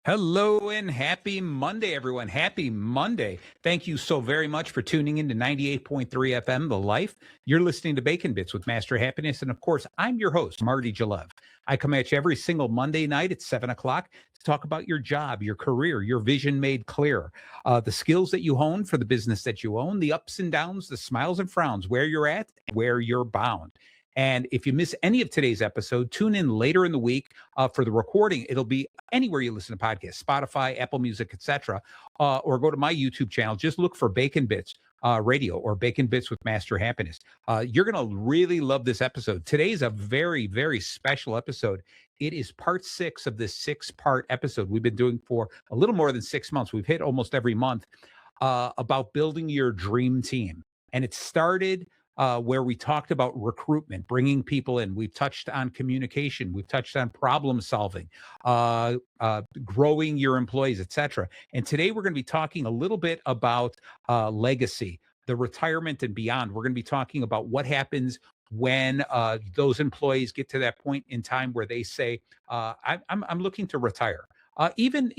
Hello and happy Monday, everyone. Happy Monday. Thank you so very much for tuning in to 98.3 FM, The Life. You're listening to Bacon Bits with Master Happiness. And of course, I'm your host, Marty Jalove. I come at you every single Monday night at 7 o'clock to talk about your job, your career, your vision made clear, the skills that you hone for the business that you own, the ups and downs, the smiles and frowns, where you're at, and where you're bound. And if you miss any of today's episode, tune in later in the week for the recording. It'll be anywhere you listen to podcasts, Spotify, Apple Music, etc. Or go to my YouTube channel. Just look for Bacon Bits Radio or Bacon Bits with Master Happiness. You're going to really love this episode. Today's a very, very special episode. It is part 6 of this 6-part episode we've been doing for a little more than 6 months. We've hit almost every month about building your dream team. And it started where we talked about recruitment, bringing people in. We've touched on communication. We've touched on problem solving, growing your employees, etc. And today we're going to be talking a little bit about legacy, the retirement and beyond. We're going to be talking about what happens when those employees get to that point in time where they say, I'm looking to retire. Even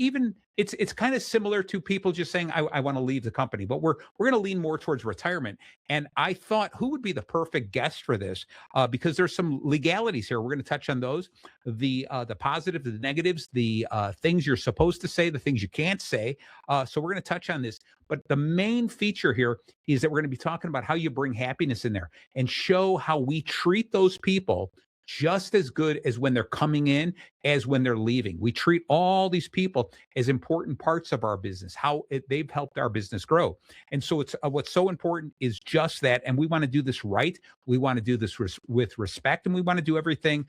it's kind of similar to people just saying I want to leave the company, but we're going to lean more towards retirement. And I thought, who would be the perfect guest for this? Because there's some legalities here. We're going to touch on those, the positive, the negatives, the things you're supposed to say, the things you can't say. So we're going to touch on this. But the main feature here is that we're going to be talking about how you bring happiness in there and show how we treat those people just as good as when they're coming in as when they're leaving. We treat all these people as important parts of our business, they've helped our business grow. And so it's what's so important is just that. And we want to do this right. We want to do this with respect, and we want to do everything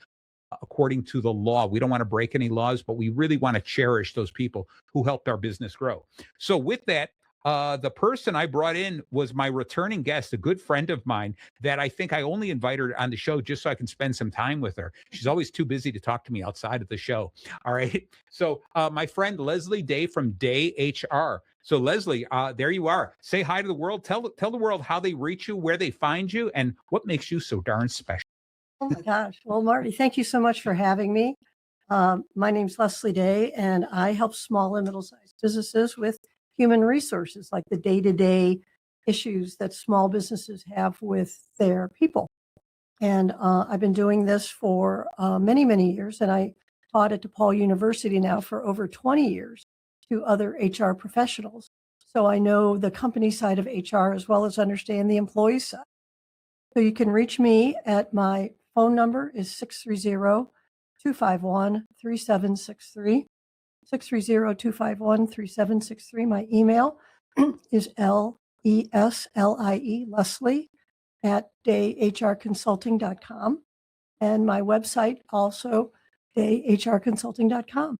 according to the law. We don't want to break any laws, but we really want to cherish those people who helped our business grow. So with that, the person I brought in was my returning guest, a good friend of mine that I think I only invited her on the show just so I can spend some time with her. She's always too busy to talk to me outside of the show. All right. So my friend Leslie Day from Day HR. So Leslie, there you are. Say hi to the world. Tell the world how they reach you, where they find you, and what makes you so darn special. Oh my gosh. Well, Marty, thank you so much for having me. My name's Leslie Day, and I help small and middle-sized businesses with human resources, like the day-to-day issues that small businesses have with their people. And I've been doing this for many, many years, and I taught at DePaul University now for over 20 years to other HR professionals. So I know the company side of HR as well as understand the employee side. So you can reach me at my phone number is 630-251-3763. 630-251-3763. My email is LESLIE, Leslie, at dayhrconsulting.com. And my website also, dayhrconsulting.com.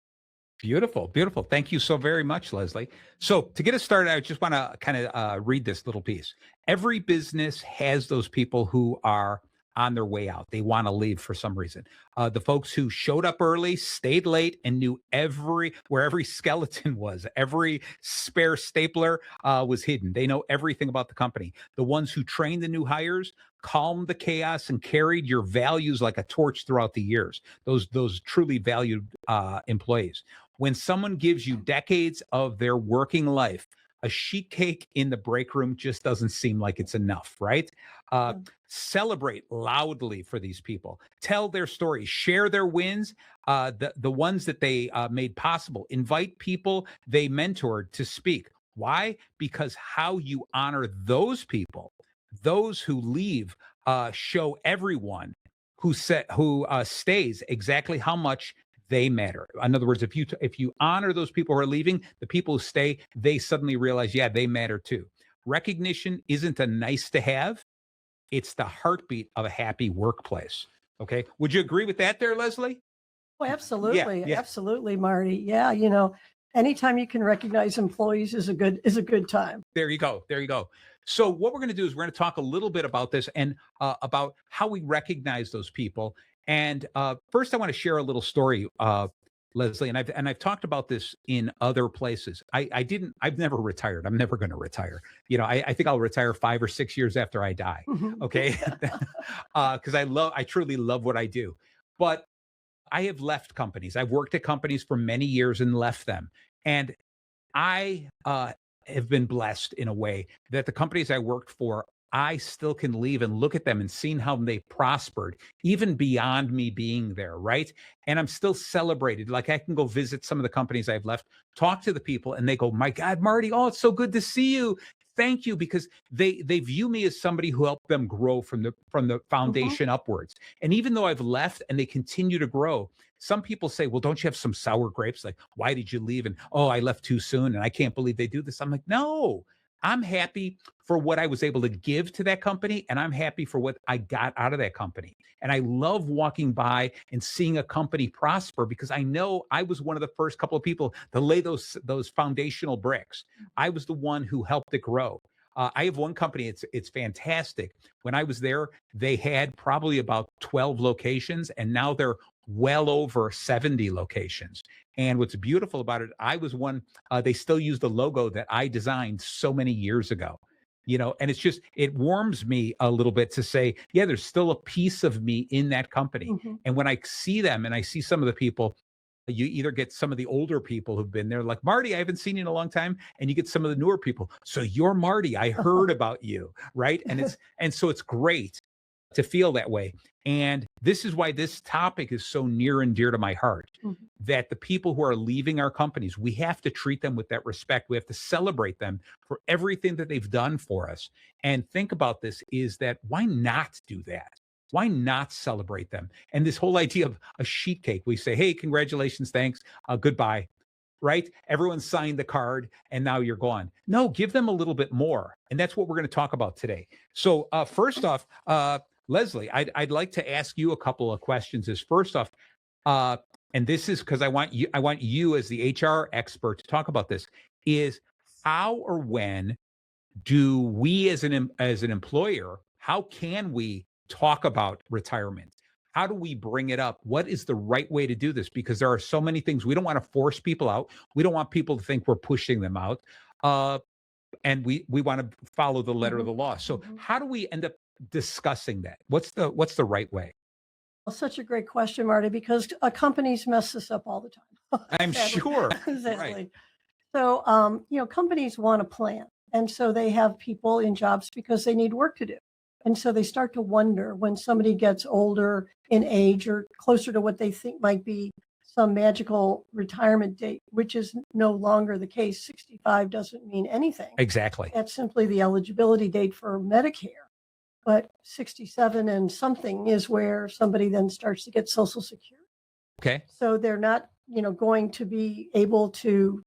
Beautiful, beautiful. Thank you so very much, Leslie. So to get us started, I just want to kind of read this little piece. Every business has those people who are on their way out. They want to leave for some reason. The folks who showed up early, stayed late, and knew where every skeleton was, every spare stapler was hidden. They know everything about the company. The ones who trained the new hires, calmed the chaos, and carried your values like a torch throughout the years. Those truly valued employees. When someone gives you decades of their working life, a sheet cake in the break room just doesn't seem like it's enough, right? Celebrate loudly for these people. Tell their stories, share their wins, the ones that they made possible. Invite people they mentored to speak. Why? Because how you honor those people, those who leave, show everyone who stays exactly how much they matter. In other words, if you honor those people who are leaving, the people who stay, they suddenly realize, yeah, they matter too. Recognition isn't a nice to have. It's the heartbeat of a happy workplace. Okay. Would you agree with that there, Leslie? Oh, absolutely. Yeah. Absolutely, Marty. Yeah. Anytime you can recognize employees is a good time. There you go. There you go. So what we're going to do is we're going to talk a little bit about this and about how we recognize those people. And first, I want to share a little story, Leslie, and I've talked about this in other places. I've never retired. I'm never going to retire. I think I'll retire 5 or 6 years after I die. Okay, because I truly love what I do. But I have left companies. I've worked at companies for many years and left them. And I have been blessed in a way that the companies I worked for, I still can leave and look at them and seeing how they prospered, even beyond me being there, right? And I'm still celebrated. Like I can go visit some of the companies I've left, talk to the people, and they go, "My God, Marty, oh, it's so good to see you. Thank you," because they view me as somebody who helped them grow from the Mhm. foundation upwards. And even though I've left and they continue to grow, some people say, "Well, don't you have some sour grapes? Like, why did you leave?" And, "Oh, I left too soon and I can't believe they do this." I'm like, "No, I'm happy for what I was able to give to that company, and I'm happy for what I got out of that company." And I love walking by and seeing a company prosper because I know I was one of the first couple of people to lay those foundational bricks. I was the one who helped it grow. I have one company, it's fantastic. When I was there, they had probably about 12 locations, and now they're well over 70 locations. And what's beautiful about it, I was one, they still use the logo that I designed so many years ago. And it's just, it warms me a little bit to say, yeah, there's still a piece of me in that company. Mhm. And when I see them and I see some of the people, you either get some of the older people who've been there, like, "Marty, I haven't seen you in a long time," and you get some of the newer people. "So you're Marty, I heard about you," right? And so it's great to feel that way. And this is why this topic is so near and dear to my heart, Mhm. that the people who are leaving our companies, we have to treat them with that respect. We have to celebrate them for everything that they've done for us. And think about this, is that why not do that? Why not celebrate them? And this whole idea of a sheet cake, we say, "Hey, congratulations, thanks, goodbye," right? Everyone signed the card and now you're gone. No, give them a little bit more. And that's what we're going to talk about today. So, first off, Leslie, I'd like to ask you a couple of questions. Is first off, uh, and this is because I want you as the HR expert to talk about this, is how or when do we as an employer, how can we talk about retirement? How do we bring it up? What is the right way to do this? Because there are so many things. We don't want to force people out. We don't want people to think we're pushing them out. Uh, and we want to follow the letter of Mhm. the law. So Mhm. how do we end up discussing that? What's the right way? Well, such a great question, Marty, because companies mess this up all the time. I'm Sadly, sure. Right. sadly. So, companies want a plan. And so they have people in jobs because they need work to do. And so they start to wonder when somebody gets older in age or closer to what they think might be some magical retirement date, which is no longer the case. 65 doesn't mean anything. Exactly. That's simply the eligibility date for Medicare. But 67 and something is where somebody then starts to get Social Security. Okay. So they're not, going to be able to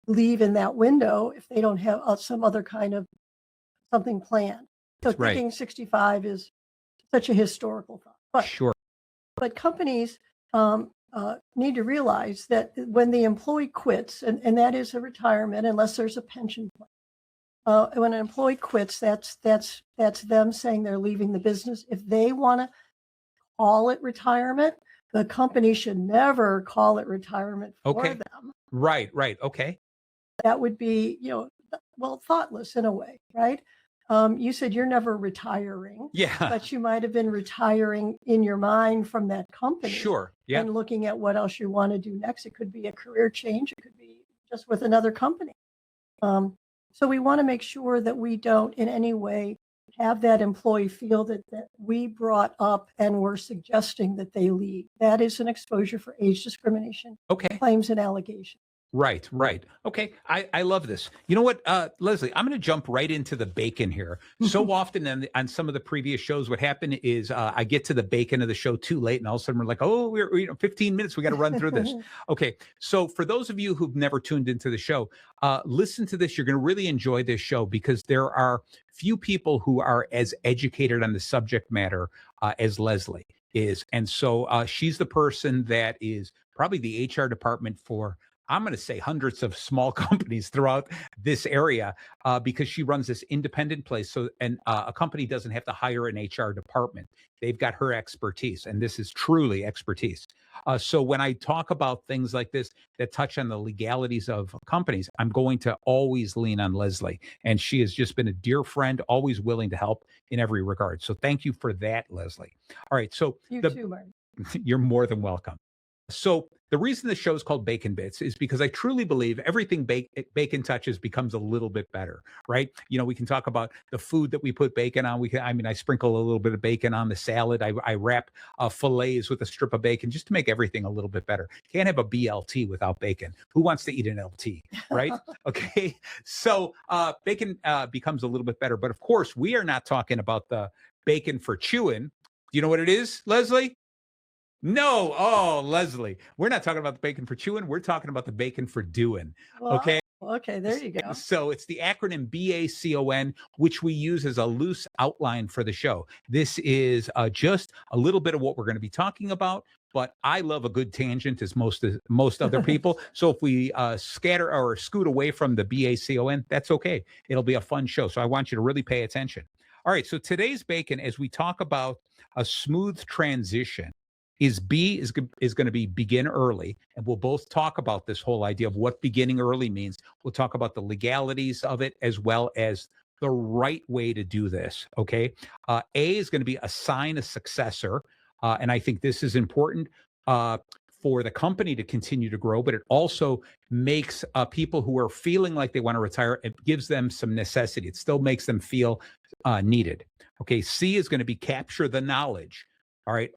leave in that window if they don't have some other kind of something planned. So Right. thinking 65 is such a historical thought. Sure. But companies need to realize that when the employee quits, and that is a retirement unless there's a pension plan. When an employee quits, that's them saying they're leaving the business. If they want to call it retirement, the company should never call it retirement for Okay. them. Right. Right. Okay. That would be, well, thoughtless in a way, right? You said you're never retiring, Yeah. but you might have been retiring in your mind from that company Sure. Yeah. and looking at what else you want to do next. It could be a career change, it could be just with another company. Um, so we want to make sure that we don't in any way have that employee feel that we brought up and we're suggesting that they leave. That is an exposure for age discrimination Okay. claims and allegations. Right, right. Okay, I love this. You know what, Leslie, I'm going to jump right into the bacon here. So often on some of the previous shows, what happened is I get to the bacon of the show too late, and all of a sudden we're like, "Oh, we're 15 minutes. We got to run through this." Okay, so for those of you who've never tuned into the show, listen to this. You're going to really enjoy this show because there are few people who are as educated on the subject matter as Leslie is, and so she's the person that is probably the HR department for, I'm going to say, hundreds of small companies throughout this area because she runs this independent place. So, and a company doesn't have to hire an HR department. They've got her expertise, and this is truly expertise. So, when I talk about things like this that touch on the legalities of companies, I'm going to always lean on Leslie. And she has just been a dear friend, always willing to help in every regard. So, thank you for that, Leslie. All right. So, You the too, Marty. You're more than welcome. So the reason the show is called Bacon Bits is because I truly believe everything bacon touches becomes a little bit better, right? We can talk about the food that we put bacon on. I sprinkle a little bit of bacon on the salad. I wrap fillets with a strip of bacon just to make everything a little bit better. Can't have a BLT without bacon. Who wants to eat an LT, right? Okay, so bacon becomes a little bit better. But of course, we are not talking about the bacon for chewing. Do you know what it is, Leslie? No. Oh, Leslie, we're not talking about the bacon for chewing. We're talking about the bacon for doing. Well, Okay. okay, there you go. So it's the acronym BACON, which we use as a loose outline for the show. This is just a little bit of what we're going to be talking about. But I love a good tangent as most other people. So if we scatter or scoot away from the BACON, that's okay. It'll be a fun show. So I want you to really pay attention. All right. So today's bacon, as we talk about a smooth transition, is going to be begin early, and we'll both talk about this whole idea of what beginning early means. We'll talk about the legalities of it as well as the right way to do this. Okay, A is going to be assign a successor, and I think this is important for the company to continue to grow, but it also makes people who are feeling like they want to retire. It gives them some necessity. It still makes them feel needed. Okay, C is going to be capture the knowledge. All right.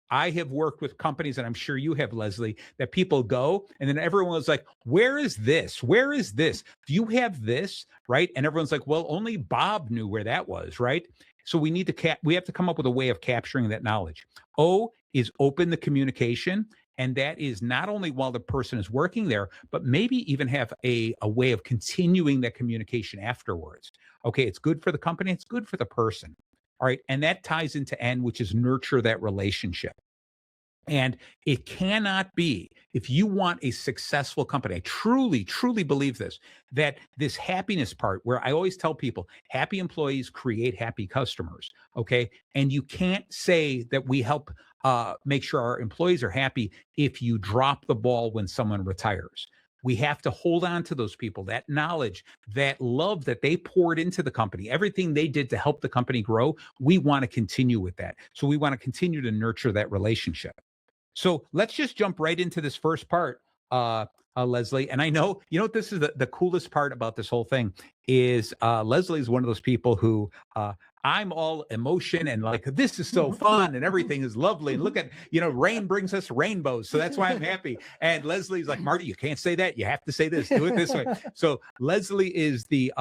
I have worked with companies, and I'm sure you have, Leslie, that people go and then everyone's like, where is this? Where is this? Do you have this? Right. And everyone's like, well, only Bob knew where that was. Right. So we need to we have to come up with a way of capturing that knowledge. O is open the communication. And that is not only while the person is working there, but maybe even have a way of continuing that communication afterwards. Okay. It's good for the company. It's good for the person. All right. And that ties into N, which is nurture that relationship. And it cannot be, if you want a successful company, I truly, truly believe this, that this happiness part, where I always tell people, happy employees create happy customers. Okay. And you can't say that we help make sure our employees are happy if you drop the ball when someone retires. We have to hold on to those people, that knowledge, that love that they poured into the company, everything they did to help the company grow. We want to continue with that. So we want to continue to nurture that relationship. So let's just jump right into this first part, Leslie. And I know, this is the coolest part about this whole thing is Leslie is one of those people who I'm all emotion and like, this is so fun and everything is lovely. And look at, rain brings us rainbows. So that's why I'm happy. And Leslie's like, Marty, you can't say that. You have to say this, do it this way. So Leslie is the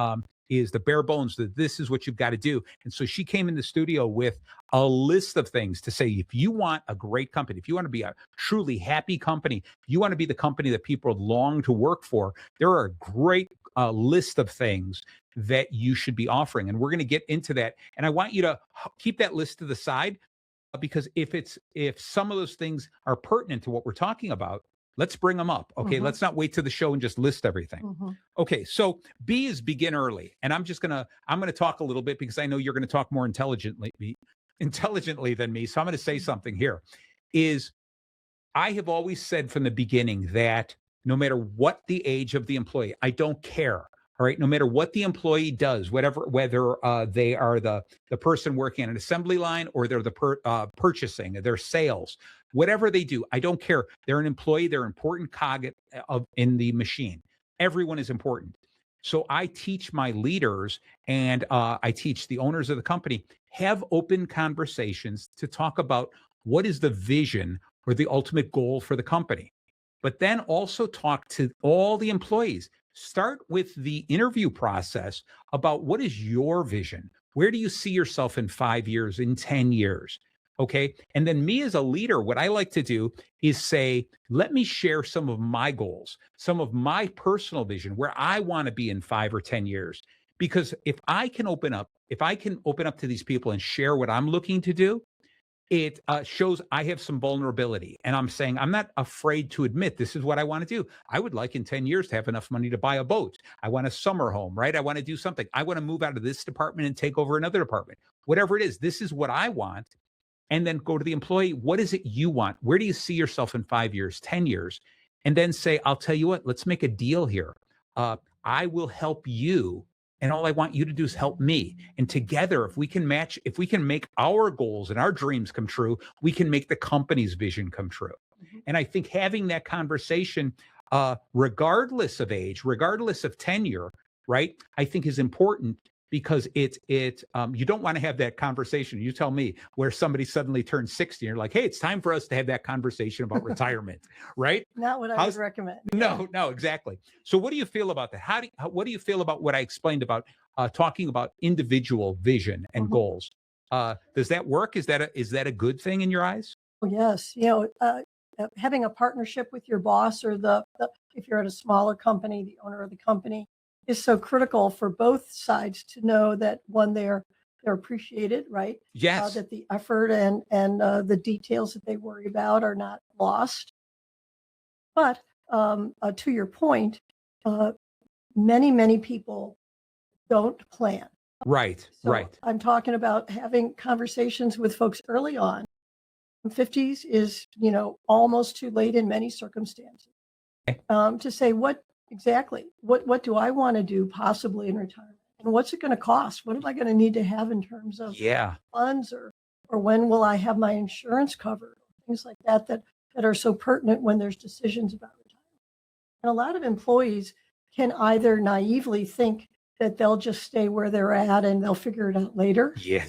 bare bones that this is what you've got to do. And so she came in the studio with a list of things to say, if you want a great company, if you want to be a truly happy company, if you want to be the company that people long to work for, there are a great list of things that you should be offering. And we're going to get into that. And I want you to keep that list to the side because if some of those things are pertinent to what we're talking about, let's bring them up. Okay. Let's not wait to the show and just list everything. Okay. So B is begin early. And I'm going to talk a little bit because I know you're going to talk more intelligently than me. So I'm going to say something here is I have always said from the beginning that no matter what the age of the employee, I don't care. All right. No matter what the employee does, whether they are the person working on an assembly line or they're the purchasing, their sales, whatever they do, I don't care. They're an employee. They're an important cog in the machine. Everyone is important. So I teach my leaders and I teach the owners of the company, have open conversations to talk about what is the vision or the ultimate goal for the company. But then also talk to all the employees. Start with the interview process about what is your vision? Where do you see yourself in 5 years, in 10 years? Okay. And then me as a leader, what I like to do is say, let me share some of my goals, some of my personal vision, where I want to be in 5 or 10 years. Because if I can open up to these people and share what I'm looking to do, it shows I have some vulnerability. And I'm saying, I'm not afraid to admit this is what I want to do. I would like in 10 years to have enough money to buy a boat. I want a summer home, right? I want to do something. I want to move out of this department and take over another department. Whatever it is, this is what I want. And then go to the employee. What is it you want? Where do you see yourself in 5 years, 10 years? And then say, I'll tell you what, let's make a deal here. I will help you and all I want you to do is help me. And together, if we can make our goals and our dreams come true, we can make the company's vision come true. Mhm. And I think having that conversation, regardless of age, regardless of tenure, right, I think is important because you don't want to have that conversation. You tell me where somebody suddenly turns 60 and you're like, hey, it's time for us to have that conversation about retirement, right? Not what I would recommend. No, exactly. So what do you feel about that? What do you feel about what I explained about talking about individual vision and Mhm. goals? Does that work? Is that a good thing in your eyes? Oh, yes. Having a partnership with your boss or if you're at a smaller company, the owner of the company is so critical for both sides to know that one, they're appreciated, right? Yes. That the effort and the details that they worry about are not lost. But to your point, uh, many people don't plan. Right. So Right. I'm talking about having conversations with folks early on. 50s is, almost too late in many circumstances. Okay. To say what do I want to do possibly in retirement, and what's it going to cost? What am I going to need to have in terms of Yeah. funds, or when will I have my insurance covered? Things like that are so pertinent when there's decisions about retirement. And a lot of employees can either naively think that they'll just stay where they're at and they'll figure it out later. Yeah.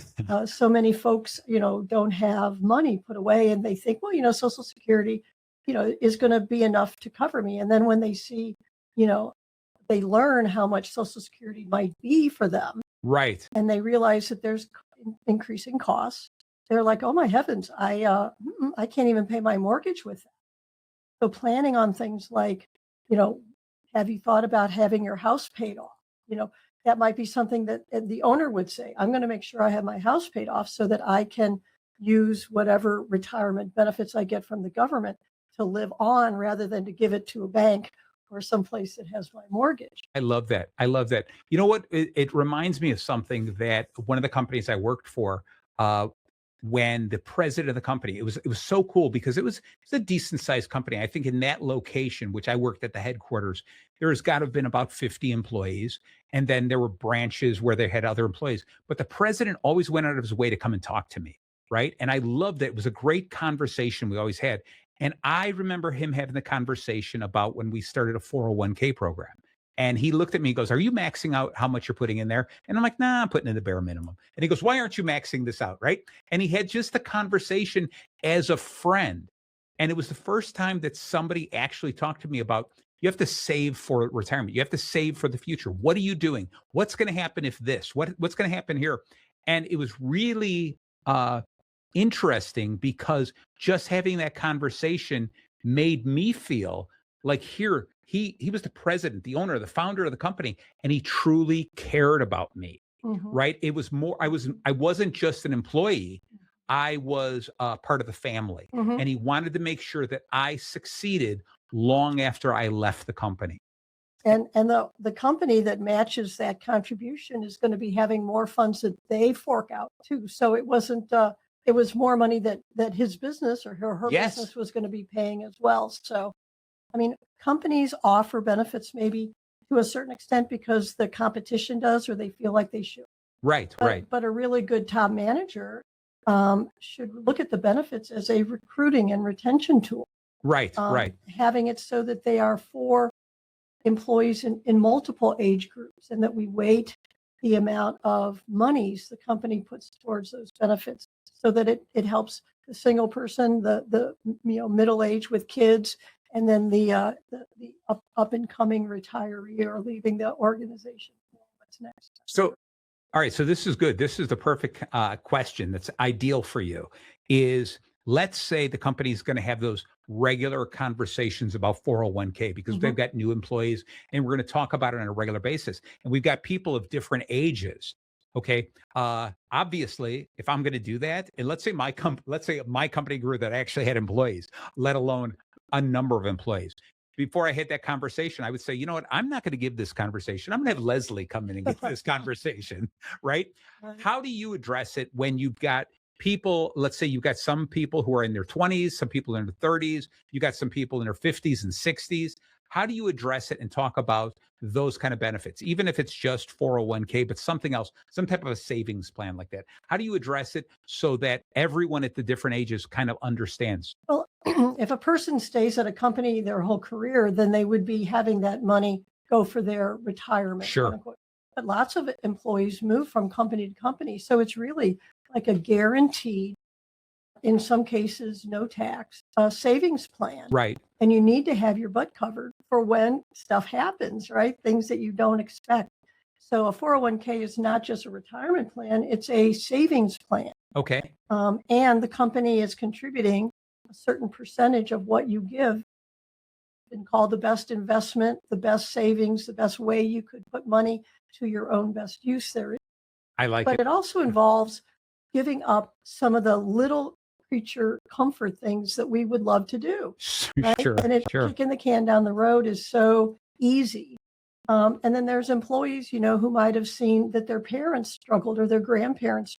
So many folks, don't have money put away and they think, well, Social Security, is going to be enough to cover me. And then when they see, they learn how much Social Security might be for them Right. and they realize that there's increasing costs. They're like, oh my heavens, I can't even pay my mortgage with that. So planning on things like, you know, have you thought about having your house paid off? That might be something that the owner would say, I'm going to make sure I have my house paid off so that I can use whatever retirement benefits I get from the government to live on rather than to give it to a bank or someplace that has my mortgage. I love that. I love that. You know what? It reminds me of something that one of the companies I worked for, uh, when the president of the company, it was so cool because it's a decent sized company. I think in that location, which I worked at the headquarters, there's got to have been about 50 employees. And then there were branches where they had other employees. But the president always went out of his way to come and talk to me. Right. And I loved it. It was a great conversation we always had. And I remember him having the conversation about when we started a 401k program. And he looked at me and goes, are you maxing out how much you're putting in there? And I'm like, nah, I'm putting in the bare minimum. And he goes, why aren't you maxing this out? Right. And he had just a conversation as a friend. And it was the first time that somebody actually talked to me about you have to save for retirement. You have to save for the future. What are you doing? What's going to happen if this? What's going to happen here? And it was really interesting because just having that conversation made me feel like here he was the president, the owner, the founder of the company, and he truly cared about me. Mhm. Right? It was more. I wasn't just an employee. I was part of the family, Mhm. and he wanted to make sure that I succeeded long after I left the company. And the company that matches that contribution is going to be having more funds that they fork out too. So it was more money that his business or her Yes. business was going to be paying as well. So I mean, companies offer benefits maybe to a certain extent because the competition does or they feel like they should. Right. Right. But a really good top manager should look at the benefits as a recruiting and retention tool. Right. Right. Having it so that they are for employees in multiple age groups and that we weight the amount of monies the company puts towards those benefits so that it helps the single person, the middle age with kids, and then the up and coming retiree or leaving the organization. What's next? So, all right. So this is good. This is the perfect question that's ideal for you. Is let's say the company is going to have those regular conversations about 401k because they've Mhm. got new employees and we're going to talk about it on a regular basis. And we've got people of different ages. Okay. Obviously, if I'm going to do that, and let's say my company grew that actually had employees, let alone a number of employees. Before I had that conversation, I would say, you know what? I'm not going to give this conversation. I'm going to have Leslie come in and give this conversation, right? Right. How do you address it when you've got people, let's say you've got some people who are in their 20s, some people in their 30s, you got some people in their 50s and 60s. How do you address it and talk about those kind of benefits, even if it's just 401k, but something else, some type of a savings plan like that? How do you address it so that everyone at the different ages kind of understands? Well, if a person stays at a company their whole career, then they would be having that money go for their retirement, quote Sure. unquote. But lots of employees move from company to company. So it's really like a guaranteed, in some cases, no tax savings plan. Right. And you need to have your butt covered for when stuff happens, right? Things that you don't expect. So a 401k is not just a retirement plan, it's a savings plan. Okay. And the company is contributing a certain percentage of what you give, been called the best investment, the best savings, the best way you could put money to your own best use there. I like But it. it also involves giving up some of the little creature comfort things that we would love to do, right? Sure. And Sure. kicking the can down the road is so easy. And then there's employees, who might have seen that their parents struggled or their grandparents,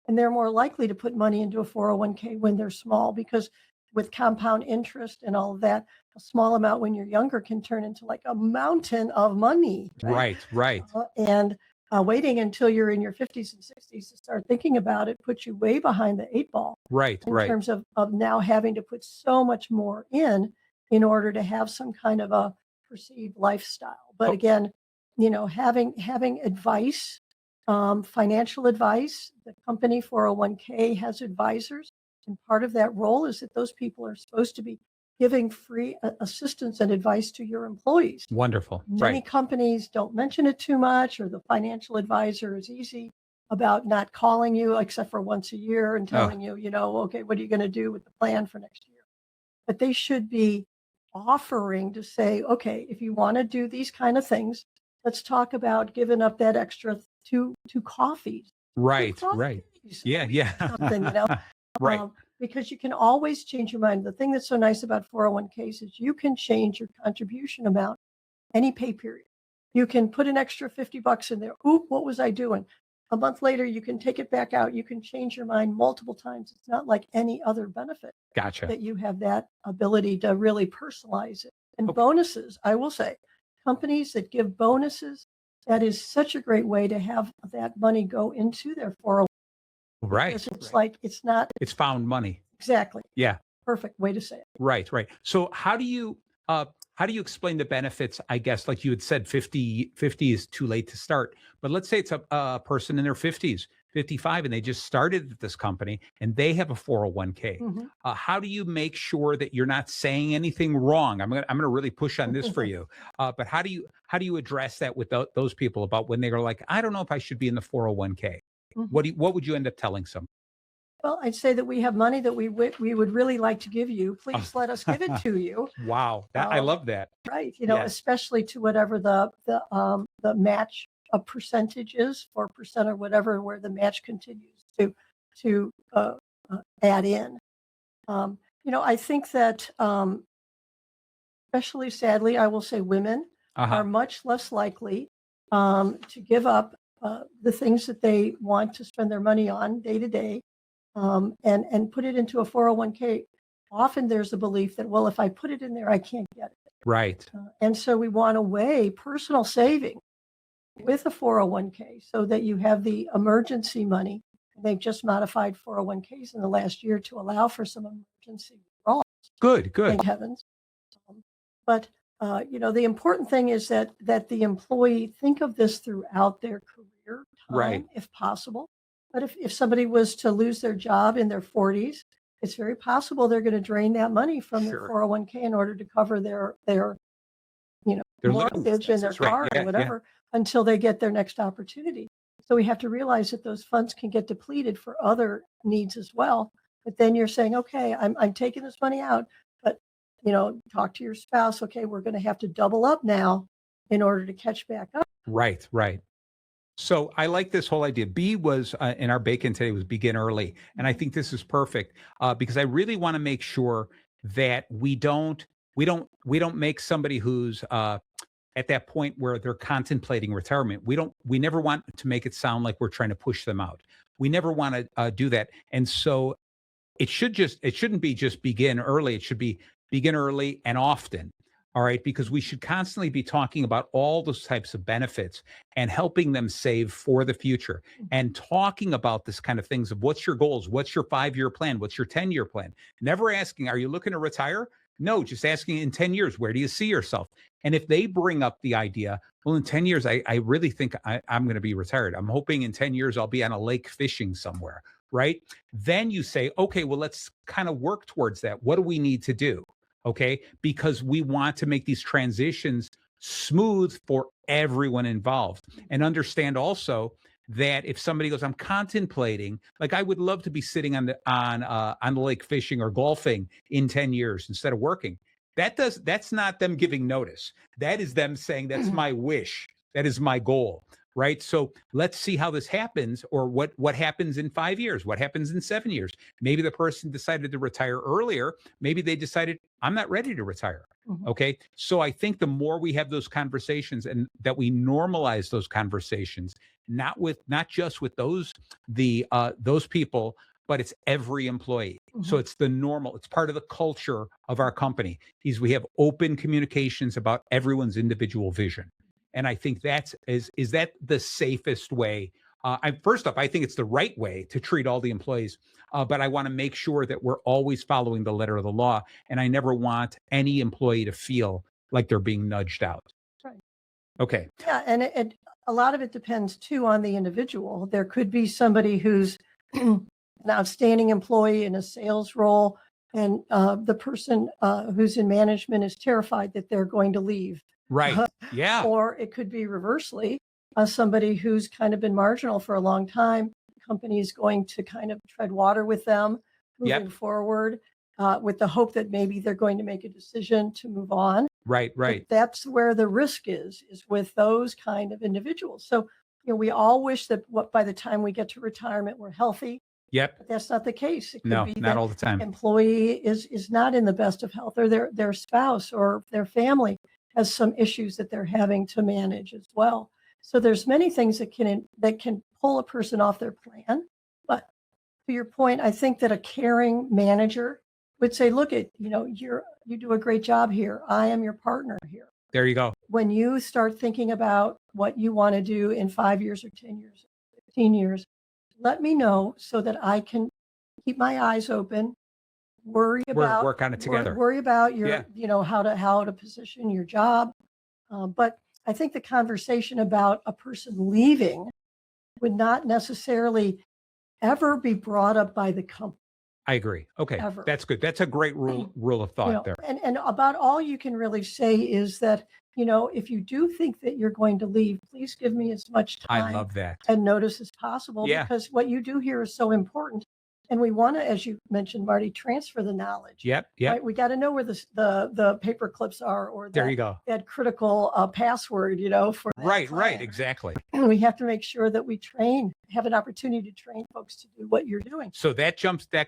and they're more likely to put money into a 401k when they're small because with compound interest and all of that, a small amount when you're younger can turn into like a mountain of money, right? Right. Right. And waiting until you're in your 50s and 60s to start thinking about it puts you way behind the eight ball Right. in Right. terms of now having to put so much more in order to have some kind of a perceived lifestyle. But Oh, again, having advice, financial advice, the company 401k has advisors. And part of that role is that those people are supposed to be giving free assistance and advice to your employees. wonderful. Many Right. companies don't mention it too much, or the financial advisor is easy about not calling you except for once a year and Oh, telling you, okay, what are you going to do with the plan for next year? But they should be offering to say, okay, if you want to do these kind of things, let's talk about giving up that extra two coffees. Two right. Right. coffees a Yeah. week or something, Yeah. Right. because you can always change your mind. The thing that's so nice about 401ks is you can change your contribution amount any pay period. You can put an extra $50 in there. Oop, what was I doing? A month later, you can take it back out. You can change your mind multiple times. It's not like any other benefit Gotcha. that you have that ability to really personalize it. And Okay. bonuses, I will say, companies that give bonuses, that is such a great way to have that money go into their 401 Right. because it's Right. like it's not It's found money. exactly Yeah. perfect way to say it. Right. Right. So how do you explain the benefits? I guess, like you had said, 50 is too late to start. But let's say it's a person in their 50s, 55, and they just started at this company and they have a 401k. Mhm. How do you make sure that you're not saying anything wrong? I'm gonna really push on this for you. But how do you address that with those people about when they're like, I don't know if I should be in the 401k? Mhm. What would you end up telling some? Well, I'd say that we have money that we would really like to give you. Oh, Please let us give it to you. wow, I Um, love that. right. Yes. Especially to whatever the match of percentage is, 4% or whatever, where the match continues to add in. I think that especially sadly, I will say women Uh are huh. much less likely to give up the things that they want to spend their money on day to day and put it into a 401k. Often there's a belief that, well, if I put it in there, I can't get it. Right. And so we want to weigh personal saving with a 401k so that you have the emergency money. They've just modified 401ks in the last year to allow for some emergency withdrawals, Good. Good. thank heavens. But the important thing is that the employee think of this throughout their career Right. time, if possible. But if somebody was to lose their job in their 40s, it's very possible they're going to drain that money from their Sure. 401k in order to cover their Their living mortgage and their expenses. Right. car and Yeah. Yeah. whatever until they get their next opportunity. So we have to realize that those funds can get depleted for other needs as well. But then you're saying, okay, I'm taking this money out, but talk to your spouse. Okay, we're going to have to double up now in order to catch back up. Right. Right. So I like this whole idea. B was in our bacon today was begin early, and I think this is perfect because I really want to make sure that we don't make somebody who's at that point where they're contemplating retirement. We never want to make it sound like we're trying to push them out. We never want to do that. And so it shouldn't be just begin early. It should be begin early and often. All right, because we should constantly be talking about all those types of benefits and helping them save for the future and talking about this kind of things of what's your goals, what's your 5-year plan, what's your 10-year plan. Never asking, are you looking to retire? No, just asking in 10 years, where do you see yourself? And if they bring up the idea, well, in 10 years, I really think I'm going to be retired. I'm hoping in 10 years, I'll be on a lake fishing somewhere, right? Then you say, okay, well, let's kind of work towards that. What do we need to do? Okay, because we want to make these transitions smooth for everyone involved and understand also that if somebody goes, I'm contemplating, like I would love to be sitting on the lake fishing or golfing in 10 years instead of working. That's not them giving notice. That is them saying that's my wish. That is my goal. Right. So let's see how this happens, or what happens in 5 years, what happens in 7 years. Maybe the person decided to retire earlier. Maybe they decided, I'm not ready to retire. Mhm. Okay. So I think the more we have those conversations and that we normalize those conversations, not just with those people, but it's every employee. So Mhm. it's the normal, it's part of the culture of our company is we have open communications about everyone's individual vision. And I think is that the safest way? First off, I think it's the right way to treat all the employees, but I want to make sure that we're always following the letter of the law. And I never want any employee to feel like they're being nudged out. Right. Okay. Yeah, and a lot of it depends too on the individual. There could be somebody who's an outstanding employee in a sales role, and the person who's in management is terrified that they're going to leave. Right. Yeah. Or it could be reversely, somebody who's kind of been marginal for a long time. The company is going to kind of tread water with them moving forward, with the hope that maybe they're going to make a decision to move on. Right. But Right. that's where the risk is with those kind of individuals. So, we all wish that by the time we get to retirement, we're healthy, Yep. but that's not the case. It could No, be not that all the time. employee is not in the best of health, or their spouse or their family has some issues that they're having to manage as well. So there's many things that can pull a person off their plan. But to your point, I think that a caring manager would say, look, you do a great job here. I am your partner here. There you go. When you start thinking about what you want to do in 5 years or 10 years, 15 years, let me know so that I can keep my eyes open, worry about Work on it together. worry about your, Yeah. how to position your job. But I think the conversation about a person leaving would not necessarily ever be brought up by the company. I agree. Okay. Ever. That's good. That's a great rule of thought there. And about all you can really say is that, if you do think that you're going to leave, please give me as much I time love that. and notice as possible, Yeah. because what you do here is so important. And we want to, as you mentioned, Marty, transfer the knowledge. Yep. Right? We got to know where the paper clips are, or There you go. that critical password, for that Right. client. Exactly. We have to make sure that we have an opportunity to train folks to do what you're doing. So that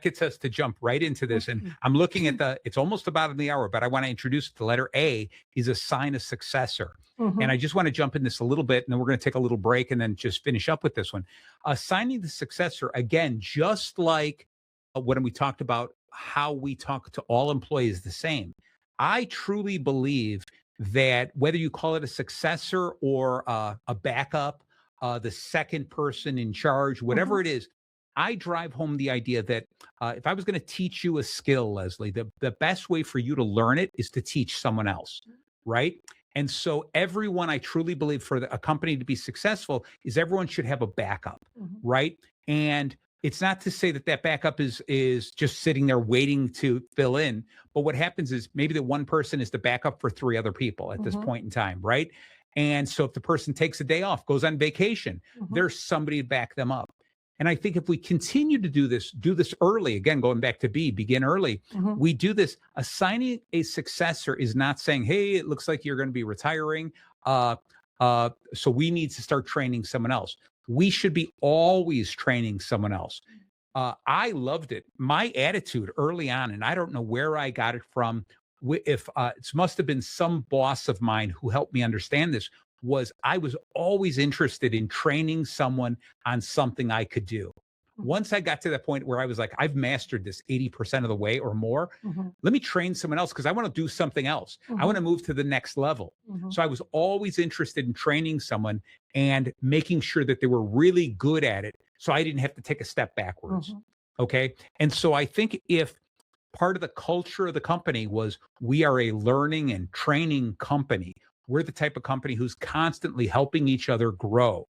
gets us to jump right into this. And I'm looking at it's almost about in the hour, but I want to introduce the letter A is assign a successor. And I just want to jump in this a little bit, and then we're going to take a little break and then just finish up with this one. Assigning the successor, again, just like when we talked about how we talk to all employees the same. I truly believe that whether you call it a successor or a backup, the second person in charge, whatever it is, I drive home the idea that if I was going to teach you a skill, Leslie, the best way for you to learn it is to teach someone else, right? And so everyone, I truly believe, for a company to be successful is everyone should have a backup, right? And it's not to say that backup is just sitting there waiting to fill in, but what happens is maybe the one person is the backup for 3 other people at this point in time, right? And so if the person takes a day off, goes on vacation, there's somebody to back them up. And I think if we continue to do this early, again, going back to begin early, we do this. Assigning a successor is not saying, hey, it looks like you're going to be retiring. So we need to start training someone else. We should be always training someone else. I loved it. My attitude early on, and I don't know where I got it from, if it must have been some boss of mine who helped me understand this, was I was always interested in training someone on something I could do. Once I got to that point where I was like, I've mastered this 80% of the way or more, Mhm. let me train someone else because I want to do something else. I want Mhm. to move to the next level. Mhm. So I was always interested in training someone and making sure that they were really good at it so I didn't have to take a step backwards. Mhm. Okay. And so I think if part of the culture of the company was we are a learning and training company, we're the type of company who's constantly helping each other grow.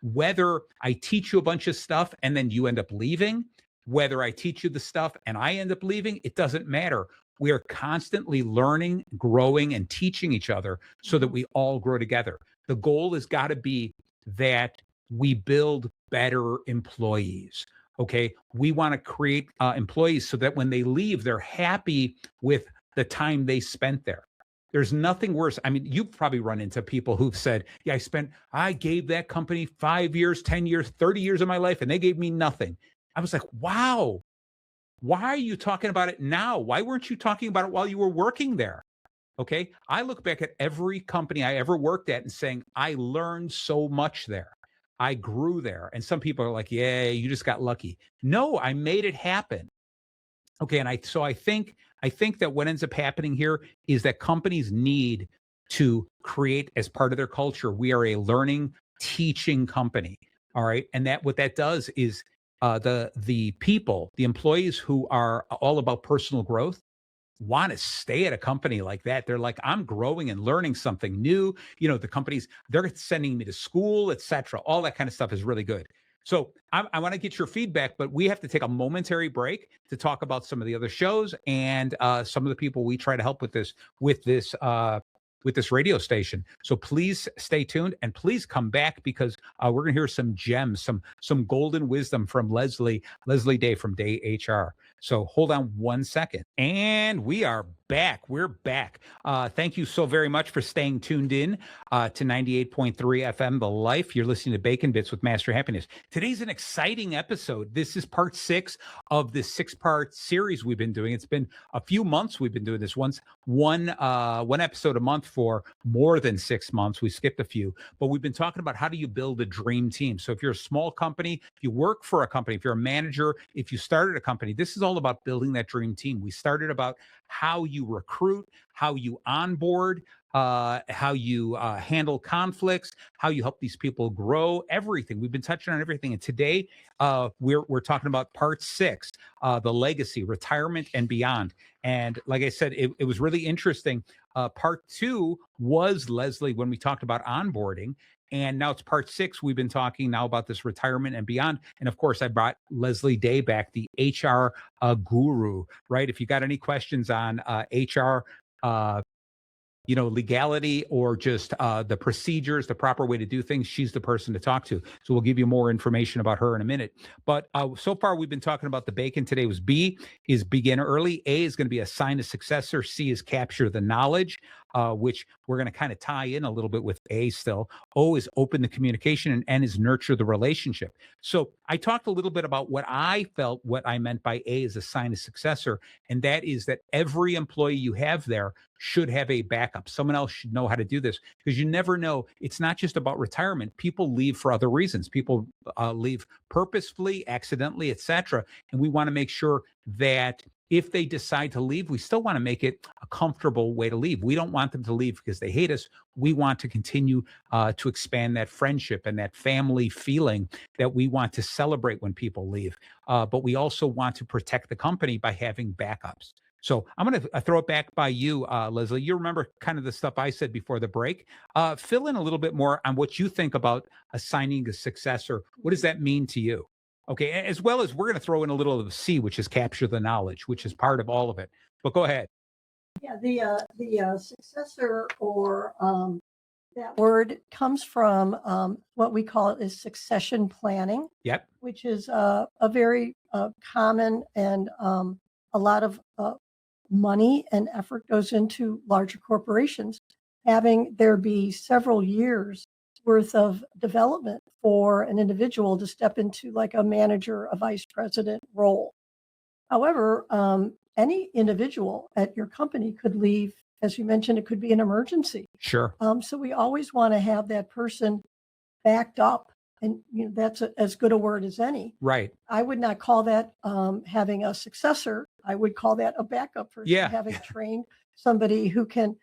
Whether I teach you a bunch of stuff and then you end up leaving, whether I teach you the stuff and I end up leaving, it doesn't matter. We are constantly learning, growing, and teaching each other so that Mhm. we all grow together. The goal has got to be that we build better employees. Okay. We want to create employees so that when they leave, they're happy with the time they spent there. There's nothing worse. I mean, you've probably run into people who've said, yeah, I gave that company 5 years, 10 years, 30 years of my life, and they gave me nothing. I was like, wow, why are you talking about it now? Why weren't you talking about it while you were working there? Okay. I look back at every company I ever worked at and saying, I learned so much there. I grew there. And some people are like, yeah, you just got lucky. No, I made it happen. Okay. And I think that what ends up happening here is that companies need to create as part of their culture, we are a learning, teaching company. All right. And that what that does is the people, the employees who are all about personal growth want to stay at a company like that. They're like, I'm growing and learning something new. The companies, they're sending me to school, etc. All that kind of stuff is really good. So I want to get your feedback, but we have to take a momentary break to talk about some of the other shows and some of the people we try to help with this radio station. So please stay tuned and please come back because we're going to hear some gems, some golden wisdom from Leslie Day from Day HR. So hold on 1 second. And we are back. We're back. Thank you so very much for staying tuned in to 98.3 FM, The Life. You're listening to Bacon Bits with Master Happiness. Today's an exciting episode. This is part 6 of this 6-part series we've been doing. It's been a few months we've been doing this one episode a month for more than 6 months. We skipped a few, but we've been talking about how do you build a dream team. So if you're a small company, if you work for a company, if you're a manager, if you started a company, this is all about building that dream team. We started about how you recruit, how you onboard, how you handle conflicts, how you help these people grow, everything. We've been touching on everything. And today we're talking about part 6, the legacy, retirement, and beyond. And like I said, it was really interesting. Part 2 was Leslie when we talked about onboarding. And now it's part 6. We've been talking now about this retirement and beyond. And of course, I brought Leslie Day back, the HR guru, right? If you got any questions on HR, legality or just the procedures, the proper way to do things, she's the person to talk to. So we'll give you more information about her in a minute. But so far, we've been talking about the bacon. Today was B is begin early. A is going to be assign a successor. C is capture the knowledge, which we're going to kind of tie in a little bit with A still. O is open the communication, and N is nurture the relationship. So I talked a little bit about what I meant by A is assign a successor. And that is that every employee you have there should have a backup. Someone else should know how to do this because you never know. It's not just about retirement. People leave for other reasons. People leave purposefully, accidentally, etc. And we want to make sure that if they decide to leave, we still want to make it a comfortable way to leave. We don't want them to leave because they hate us. We want to continue to expand that friendship and that family feeling that we want to celebrate when people leave. But we also want to protect the company by having backups. So I'm going to throw it back by you, Leslie. You remember kind of the stuff I said before the break. Fill in a little bit more on what you think about assigning a successor. What does that mean to you? Okay, as well as we're going to throw in a little of the C, which is capture the knowledge, which is part of all of it. But go ahead. Yeah, the successor or that word comes from what we call it is succession planning, Yep. which is a very common and a lot of money and effort goes into larger corporations, having there be several years worth of development for an individual to step into like a manager, a vice president role. However, any individual at your company could leave. As you mentioned, it could be an emergency. Sure. So we always want to have that person backed up And that's as good a word as any. Right. I would not call that having a successor. I would call that a backup person, Yeah. having trained somebody who can,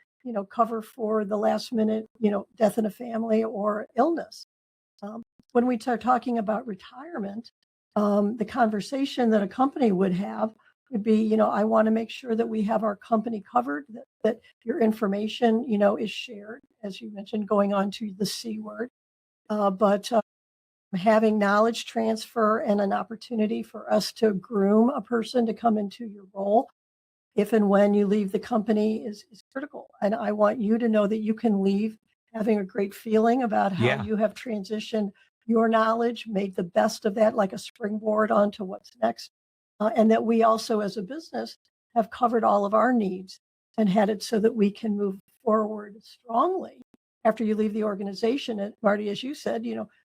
cover for the last minute, death in a family or illness. When we start talking about retirement, the conversation that a company would have would be, I want to make sure that we have our company covered, that your information, is shared, as you mentioned, going on to the C word. But having knowledge transfer and an opportunity for us to groom a person to come into your role if and when you leave the company is critical. And I want you to know that you can leave having a great feeling about how Yeah. you have transitioned your knowledge, made the best of that like a springboard onto what's next. And that we also, as a business, have covered all of our needs and had it so that we can move forward strongly after you leave the organization. And Marty, as you said,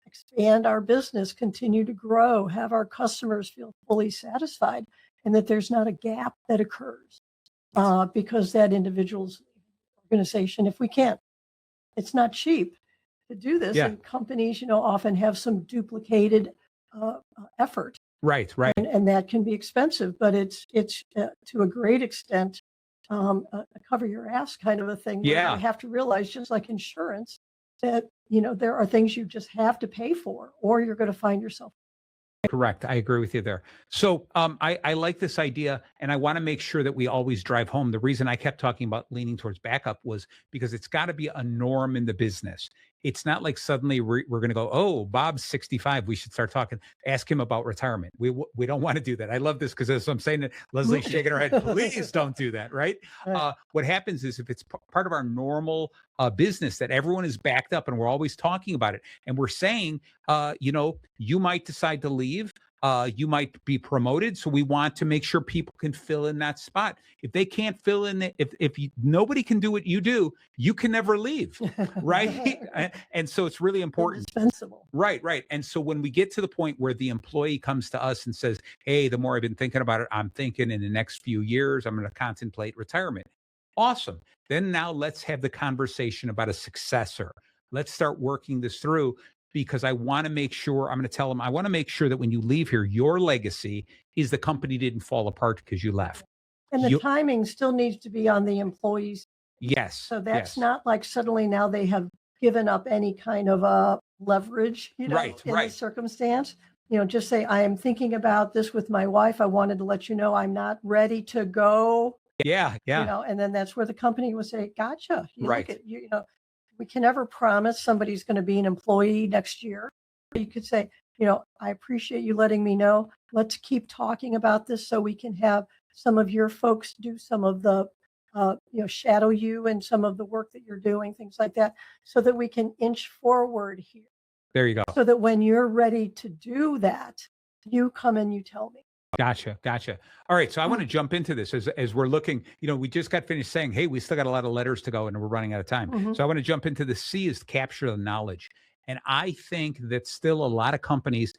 expand our business, continue to grow, have our customers feel fully satisfied, and that there's not a gap that occurs because that individual's organization, if we can't, it's not cheap to do this. Yeah. And companies, often have some duplicated effort. Right. Right. And that can be expensive, but it's to a great extent a cover your ass kind of a thing. Where Yeah. you have to realize, just like insurance, that there are things you just have to pay for, or you're going to find yourself. Correct. I agree with you there. So I like this idea, and I want to make sure that we always drive home. The reason I kept talking about leaning towards backup was because it's got to be a norm in the business. It's not like suddenly we're going to go, oh, Bob's 65. We should start talking. Ask him about retirement. We don't want to do that. I love this because as I'm saying it, Leslie's shaking her head. Please don't do that. Right. Right. What happens is if it's part of our normal business that everyone is backed up and we're always talking about it and we're saying, you might decide to leave. You might be promoted. So we want to make sure people can fill in that spot. If they can't fill in, nobody can do what you do, you can never leave. Right. And so it's really important. Indispensable. Right. Right. And so when we get to the point where the employee comes to us and says, hey, the more I've been thinking about it, I'm thinking in the next few years, I'm going to contemplate retirement. Awesome. Then now let's have the conversation about a successor. Let's start working this through because I want to make sure I'm going to tell them, I want to make sure that when you leave here, your legacy is the company didn't fall apart because you left. And the timing still needs to be on the employees. Yes. So that's not like suddenly now they have given up any kind of leverage, Right, in right. the circumstance. Just say, I am thinking about this with my wife. I wanted to let you know I'm not ready to go. Yeah. Yeah. And then that's where the company would say, gotcha. Right. We can never promise somebody's going to be an employee next year. You could say, I appreciate you letting me know. Let's keep talking about this so we can have some of your folks do some of the, shadow you and some of the work that you're doing, things like that, so that we can inch forward here. There you go. So that when you're ready to do that, you come and you tell me. Gotcha. All right. So I want to jump into this as we're looking, we just got finished saying, hey, we still got a lot of letters to go and we're running out of time. Mm-hmm. So I want to jump into the C is capture the knowledge. And I think that still a lot of companies,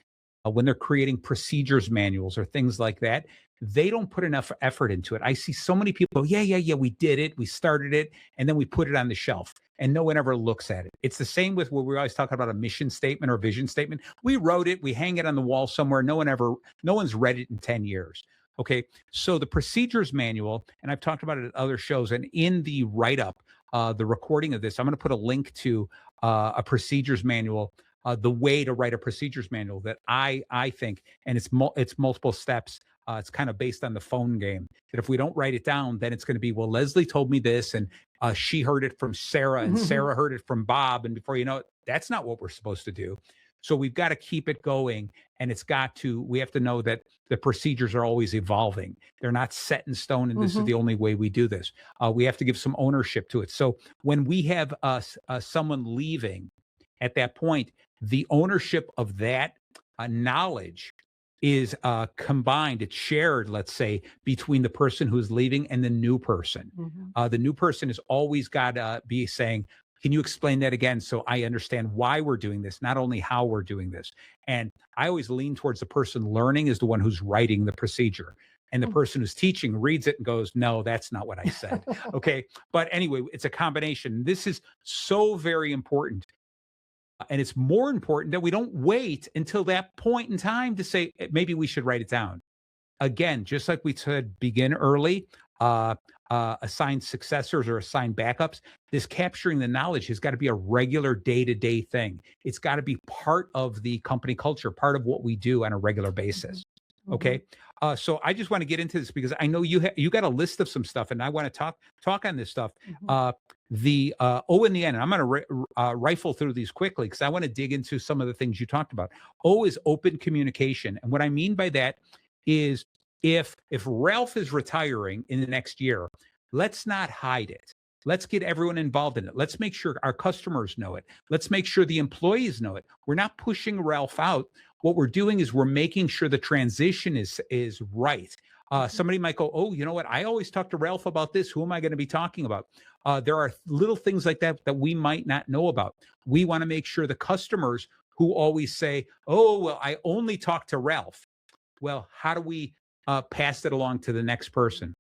when they're creating procedures manuals or things like that, they don't put enough effort into it. I see so many people, yeah, we did it. We started it. And then we put it on the shelf and no one ever looks at it. It's the same with what we're always talking about, a mission statement or vision statement. We wrote it, we hang it on the wall somewhere. No one's read it in 10 years. Okay. So the procedures manual, and I've talked about it at other shows, and in the write-up, the recording of this, I'm going to put a link to a procedures manual, the way to write a procedures manual that I think, and it's multiple steps. It's kind of based on the phone game that if we don't write it down, then it's going to be, well, Leslie told me this and she heard it from Sarah and Sarah heard it from Bob. And before you know it, that's not what we're supposed to do. So we've got to keep it going, and we have to know that the procedures are always evolving. They're not set in stone, and this is the only way we do this. We have to give some ownership to it. So when we have someone leaving at that point, the ownership of that knowledge is combined, it's shared, let's say, between the person who's leaving and the new person. The new person has always got to be saying, can you explain that again so I understand why we're doing this, not only how we're doing this? And I always lean towards the person learning is the one who's writing the procedure. And the person who's teaching reads it and goes, no, that's not what I said. Okay. But anyway, it's a combination. This is so very important And it's more important that we don't wait until that point in time to say, maybe we should write it down. Again, just like we said, begin early, uh, assign successors or assign backups. This capturing the knowledge has got to be a regular day to day thing. It's got to be part of the company culture, part of what we do on a regular basis. Mhm. Okay. So I just want to get into this because I know you got a list of some stuff, and I want to talk on this stuff. Mhm. In the end, and I'm going to rifle through these quickly because I want to dig into some of the things you talked about. O is open communication, and what I mean by that is if Ralph is retiring in the next year, let's not hide it. Let's get everyone involved in it. Let's make sure our customers know it. Let's make sure the employees know it. We're not pushing Ralph out. What we're doing is we're making sure the transition is right. Somebody might go, oh, you know what? I always talk to Ralph about this. Who am I going to be talking about? There are little things like that that we might not know about. We want to make sure the customers who always say, oh, well, I only talk to Ralph. Well, how do we pass it along to the next person?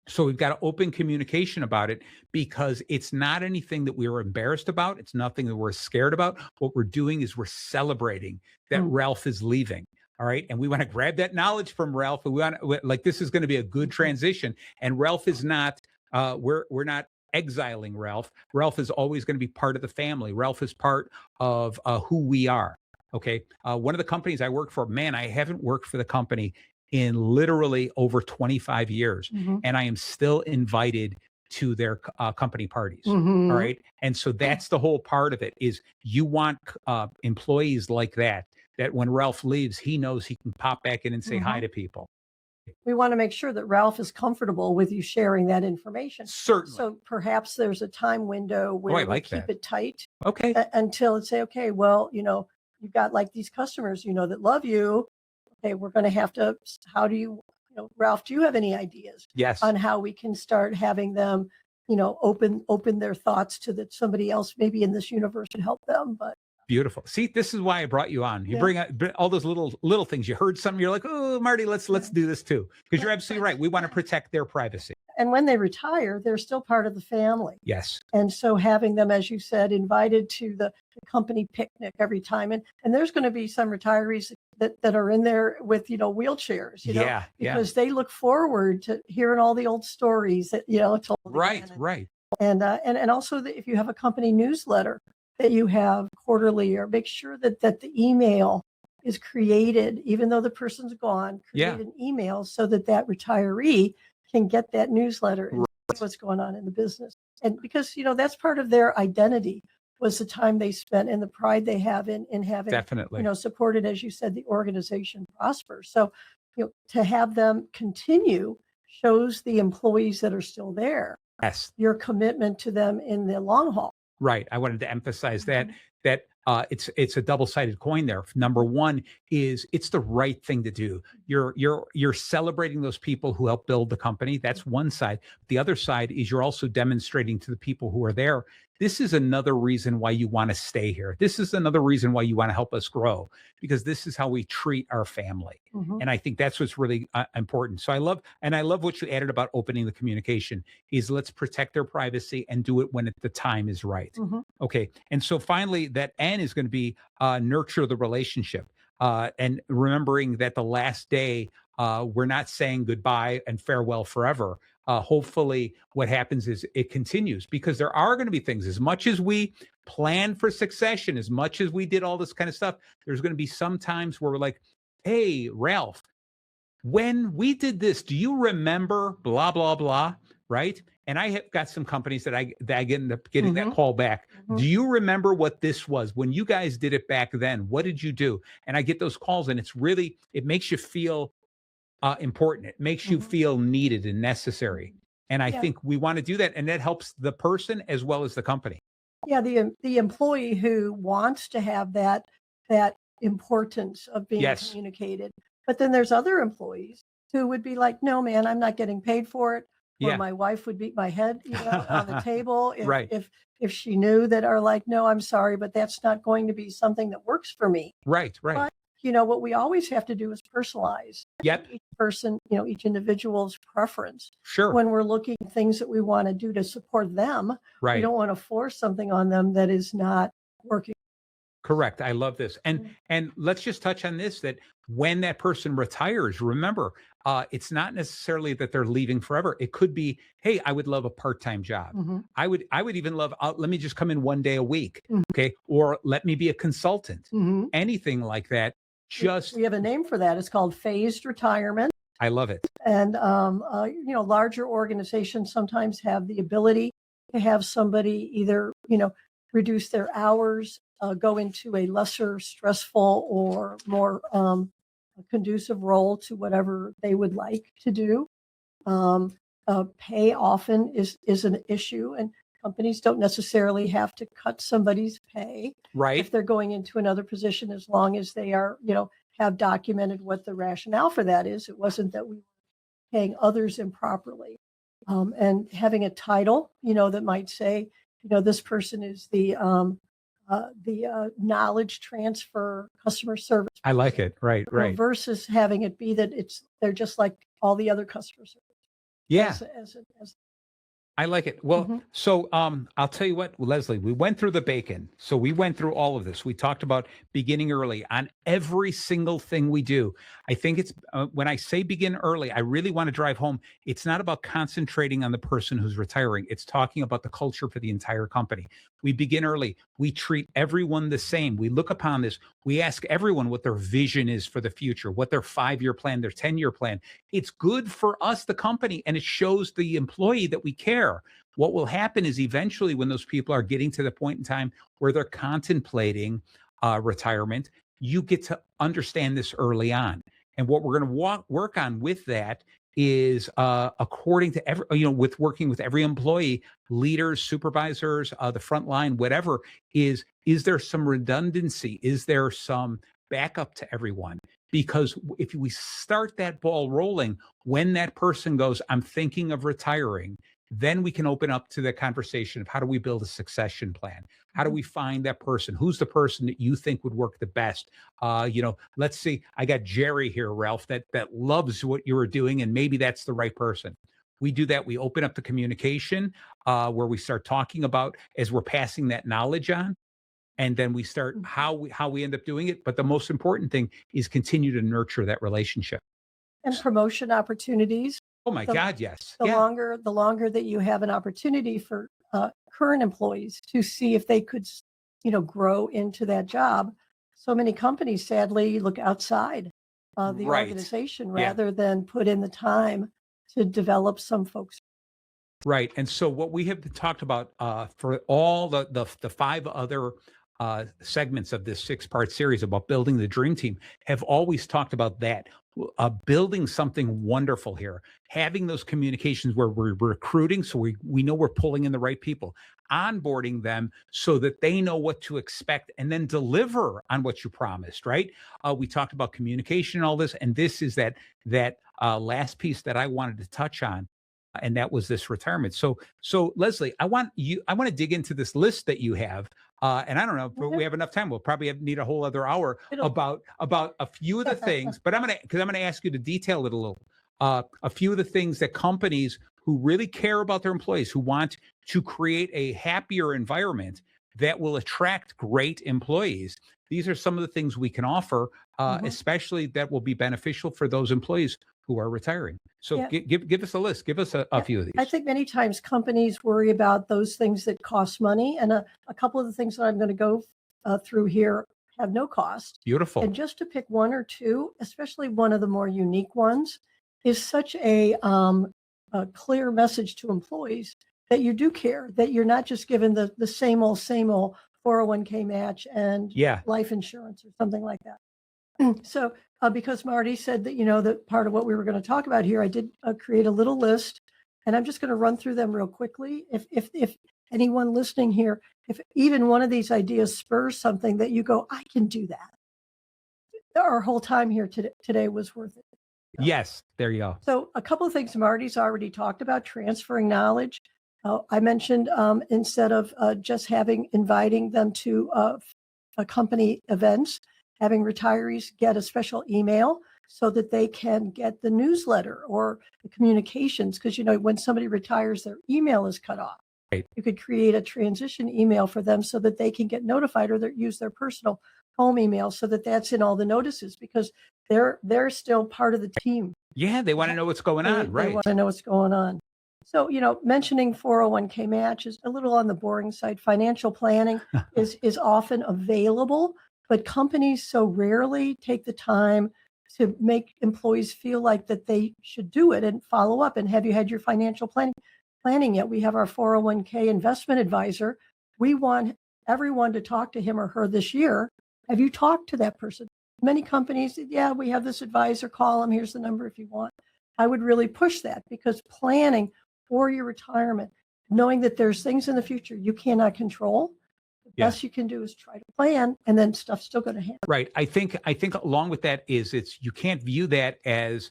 So we've got open communication about it because it's not anything that we are embarrassed about. It's nothing that we're scared about. What we're doing is we're celebrating that Mm. Ralph is leaving. All right. And we want to grab that knowledge from Ralph. Like, this is going to be a good transition. And Ralph is not, we're not exiling Ralph. Ralph is always going to be part of the family. Ralph is part of who we are. Okay. One of the companies I work for, man, I haven't worked for the company in literally over 25 years. Mhm. And I am still invited to their company parties. Mhm. All right. And so that's the whole part of it is you want employees like that when Ralph leaves, he knows he can pop back in and say hi Mhm. to people. We want to make sure that Ralph is comfortable with you sharing that information. Certainly. So perhaps there's a time window Oh, where I we like keep that. it tight Okay. until it's say, okay, well, you've got like these customers, that love you. Okay, we're going to have to, how do Ralph, do you have any ideas Yes. on how we can start having them, open their thoughts to that somebody else maybe in this universe should help them. But Beautiful. See, this is why I brought you on. You yeah. bring all those little things. You heard something, you're like, oh, Marty, let's do this too. Because you're absolutely right. We want to protect their privacy. And when they retire, they're still part of the family. Yes. And so having them, as you said, invited to the company picnic every time. And there's going to be some retirees that are in there with, wheelchairs, Yeah. because they look forward to hearing all the old stories that, told Right. again. Right. And also if you have a company newsletter that you have quarterly, or make sure that the email is created, even though the person's gone, create an email so that retiree can get that newsletter and see what's going on in the business. And because, that's part of their identity was the time they spent and the pride they have in having, Definitely. supported, as you said, the organization prosper. So, to have them continue shows the employees that are still there Yes. your commitment to them in the long haul. Right. I wanted to emphasize that Mhm. it's a double-sided coin there. Number one is it's the right thing to do. You're celebrating those people who helped build the company. That's one side. The other side is you're also demonstrating to the people who are there, this is another reason why you want to stay here. This is another reason why you want to help us grow, because this is how we treat our family. Mhm. And I think that's what's really important. So I love what you added about opening the communication is let's protect their privacy and do it when the time is right. Mhm. Okay. And so finally, that N is going to be nurture the relationship. And remembering that the last day, we're not saying goodbye and farewell forever. Hopefully, what happens is it continues, because there are going to be things, as much as we plan for succession, as much as we did all this kind of stuff, there's going to be some times where we're like, hey, Ralph, when we did this, do you remember blah, blah, blah? Right. And I have got some companies that I end up getting that Mhm. call back. Mhm. Do you remember what this was when you guys did it back then? What did you do? And I get those calls, and it makes you feel important. It makes you Mhm. feel needed and necessary. And I Yeah. think we want to do that. And that helps the person as well as the company. Yeah, the employee who wants to have that importance of being Yes. communicated. But then there's other employees who would be like, "No, man, I'm not getting paid for it." Or Yeah. my wife would beat my head, on the table Right. if she knew that, are like, "No, I'm sorry, but that's not going to be something that works for me." Right. Right. But, what we always have to do is personalize Yep. each person, each individual's preference. Sure. When we're looking at things that we want to do to support them, we Right. don't want to force something on them that is not working. Correct. I love this. And let's just touch on this, that when that person retires, remember, it's not necessarily that they're leaving forever. It could be, hey, I would love a part-time job. Mhm. I would even love, let me just come in one day a week. Mhm. Okay. Or let me be a consultant. Mhm. Anything like that. Just We have a name for that. It's called phased retirement. I love it. And, larger organizations sometimes have the ability to have somebody either, reduce their hours, go into a lesser stressful or more conducive role to whatever they would like to do. Um, Pay often is an issue, and companies don't necessarily have to cut somebody's pay Right. if they're going into another position, as long as they are, have documented what the rationale for that is. It wasn't that we were paying others improperly. And having a title, that might say, this person is the knowledge transfer customer service I like it. Right. Right. versus having it be that they're just like all the other customer service. Yeah. As I like it. Well, Mhm. so I'll tell you what, Leslie, we went through the bacon. So we went through all of this. We talked about beginning early on every single thing we do. I think it's when I say begin early, I really want to drive home. It's not about concentrating on the person who's retiring. It's talking about the culture for the entire company. We begin early. We treat everyone the same. We look upon this. We ask everyone what their vision is for the future, what their 5-year plan, their 10-year plan. It's good for us, the company, and it shows the employee that we care. What will happen is eventually, when those people are getting to the point in time where they're contemplating retirement, you get to understand this early on. And what we're going to work on with that is according to every, with working with every employee, leaders, supervisors, the front line, whatever, is there some redundancy? Is there some backup to everyone? Because if we start that ball rolling, when that person goes, I'm thinking of retiring, then we can open up to the conversation of how do we build a succession plan? How do we find that person? Who's the person that you think would work the best? Let's see. I got Jerry here, Ralph, that loves what you were doing, and maybe that's the right person. We do that. We open up the communication where we start talking about as we're passing that knowledge on, and then we start how we end up doing it. But the most important thing is continue to nurture that relationship. and promotion opportunities. Oh my The- God, yes. The Yeah. longer that you have an opportunity for current employees to see if they could, grow into that job. So many companies, sadly, look outside the Right. organization Yeah. rather than put in the time to develop some folks. Right. And so what we have talked about for all the 5 other segments of this 6-part series about building the dream team have always talked about that. Building something wonderful here, having those communications where we're recruiting, so we know we're pulling in the right people, onboarding them so that they know what to expect, and then deliver on what you promised. Right? We talked about communication and all this, and this is that last piece that I wanted to touch on, and that was this retirement. So Leslie, I want to dig into this list that you have, and I don't know if Okay. we have enough time. We'll probably need a whole other hour It'll- about a few of the things, but I'm gonna ask you to detail it a little. A few of the things that companies who really care about their employees, who want to create a happier environment that will attract great employees. These are some of the things we can offer, Mhm. especially that will be beneficial for those employees who are retiring. So Yeah. give us a list. Give us a Yeah, few of these. I think many times companies worry about those things that cost money, and a couple of the things that I'm going to go through here have no cost. Beautiful. And just to pick one or two, especially one of the more unique ones, is such a clear message to employees that you do care, that you're not just given the same old 401k match and Yeah. life insurance or something like that. So, because Marty said that, that part of what we were going to talk about here, I did create a little list, and I'm just going to run through them real quickly. If anyone listening here, if even one of these ideas spurs something that you go, I can do that. Our whole time here today was worth it. Yes. There you go. So a couple of things Marty's already talked about, transferring knowledge. I mentioned instead of just inviting them to company events, having retirees get a special email so that they can get the newsletter or the communications. Because, when somebody retires, their email is cut off. Right. You could create a transition email for them so that they can get notified, or use their personal home email so that that's in all the notices, because they're still part of the team. Yeah, they want to know what's going on. They Right. want to know what's going on. So, mentioning 401k match is a little on the boring side. Financial planning is often available, but companies so rarely take the time to make employees feel like that they should do it and follow up. And have you had your financial planning yet? We have our 401k investment advisor. We want everyone to talk to him or her this year. Have you talked to that person? Many companies, yeah, we have this advisor, call them. Here's the number if you want. I would really push that, because planning for your retirement, knowing that there's things in the future you cannot control, the best you can do is try to plan, and then stuff's still going to happen. Right. I think along with that is, you can't view that as